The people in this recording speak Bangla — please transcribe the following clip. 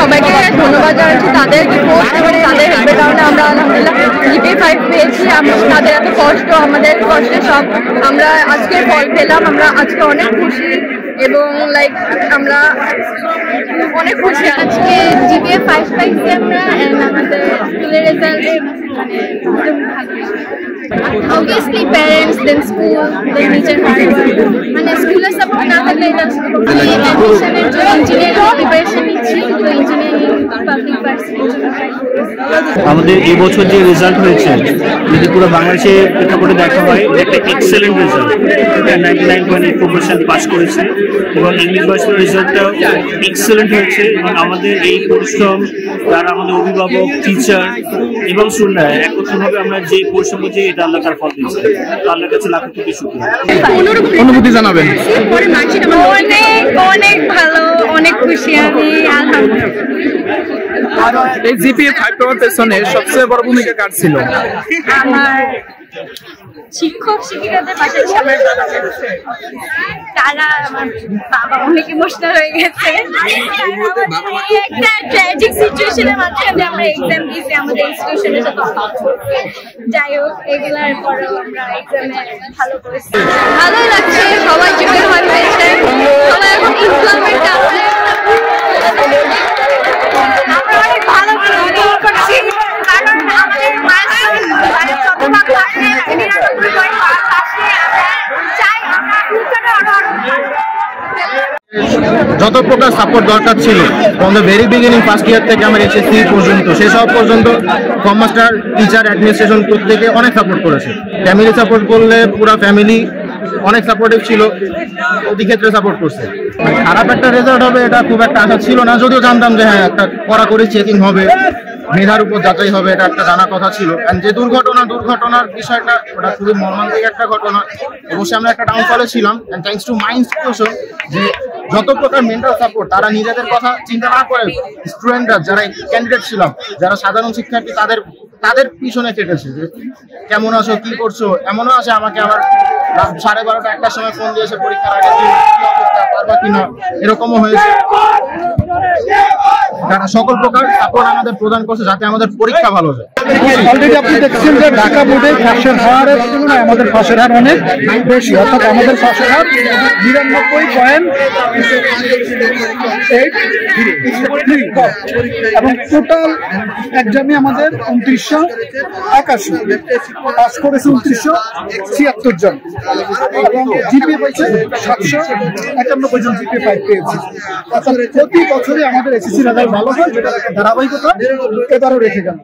সবাইকে ধন্যবাদ জানাচ্ছি, তাদের পোস্ট এবং তাদের হেল্পের কারণে আমরা আলহামদুলিল্লাহ জিপিএ 5 পেয়েছি। তাদের এত কষ্ট, আমাদের কষ্টে সব আমরা আজকে ফল পেলাম। আমরা আজকে অনেক খুশি এবং লাইক আমরা অনেক খুশি। আজকে জিপিএ 5 পাইছি আমরা, এন্ড আমাদের স্কুলের রেজাল্ট মানে obviously parents, then school, then নিজের মানে স্কুলের সাপোর্ট না থাকলে এটা অ্যাডমিশনের জন্য ইঞ্জিনিয়ারিং প্রিপারেশন নিচ্ছি, তো ইঞ্জিনিয়ারিং পাবলিক আমাদের এই বছর যে রেজাল্ট হয়েছে যদি পুরো বাংলাদেশে প্রেক্ষাপটে দেখা হয় একটা এক্সেলেন্ট রেজাল্ট, 99.8% পাস করেছে এবং ইংলিশ ভার্সনের রেজাল্টটাও এক্সেলেন্ট হয়েছে। এবং আমাদের এই পরিশ্রম যারা আমাদের অভিভাবক, টিচার এবং স্টুডেন্টরা একত্রভাবে আমরা যে পরিশ্রম করছি এটা আল্লাহ তার ফল দিচ্ছে, আল্লাহর কাছে লাখ কোটি শুকরিয়া। অনুভূতি জানাবেন। অনেক অনেক ভালো, অনেক খুশি আমি আলহামদুলিল্লাহ। এই জিপিএ 5 পাওয়ার পেছনে সবচেয়ে বড় ভূমিকা কার ছিল? আমার শিক্ষক শিক্ষিকাদের পাশে আমার তারা, আমার বাবা অনেক ইমোশনাল হয়ে গেছে। একটা ট্র্যাজিক সিচুয়েশনের মাঝখানে আমরা এক্সাম দিয়েছি আমাদের ইনস্টিটিউশনের সাথে। যাই হোক, এগুলার পরেও আমরা এক্সামে ভালো করেছি, ভালোই লাগছে। সবাই জিপিএ 5 পেয়েছে, সবাই এখন ইসলামের কাছে আমরা অনেক ভালো ফিল করছি, কারণ আমাদের যত প্রকার সাপোর্ট দরকার ছিল from the very beginning first year থেকে আমার এসএসসি পর্যন্ত, সেসব পর্যন্ত কম মাস্টার, টিচার, অ্যাডমিনিস্ট্রেশন প্রত্যেকে অনেক সাপোর্ট করেছে। ফ্যামিলি সাপোর্ট করলে পুরো ফ্যামিলি অনেক সাপোর্টিভ ছিল, ওই ক্ষেত্রে সাপোর্ট করছে। খারাপ একটা রেজাল্ট হবে এটা খুব একটা আশা ছিল না, যদিও জানতাম যে হ্যাঁ একটা কড়াকড়ি চেকিং হবে, মেধার উপর যাচাই হবে, এটা একটা জানা কথা ছিল। যে দুর্ঘটনার বিষয়টা ওটা খুবই মর্মান্তিক একটা ঘটনা। অবশ্যই আমরা একটা ডাউনফলে ছিলাম, and thanks to my institution যে যত প্রকার মেন্টাল সাপোর্ট তারা নিজেদের কথা চিন্তা না করে স্টুডেন্টরা যারা ক্যান্ডিডেট ছিলাম, যারা সাধারণ শিক্ষার্থী, তাদের পিছনে কেটেছে যে কেমন আছো, কি করছো। এমনও আছে আমাকে আবার 12:30 একটার সময় ফোন দিয়েছে পরীক্ষার আগে, পারবা কিনা, এরকমও হয়েছে। যারা সকল প্রকার সাপোর্ট আমাদের প্রদান করছে যাতে আমাদের পরীক্ষা ভালো যায়। অলরেডি আপনি দেখছেন যে ঢাকা বোর্ডে পাশের হারের তুলনায় আমাদের পাশের হার অনেক বেশি, অর্থাৎ আমাদের পাশের হার 99.83 এবং টোটাল এক্সামে আমাদের 2981 পাস করেছে 2976 জন এবং জিপিএ পাইছে 791 জন জিপিএ 5 পেয়েছে। অর্থাৎ প্রতি বছরই আমাদের এসএসসি রেজাল্ট ভালো হয়, যেটা ধারাবাহিকতা এবারও রেখে গেল।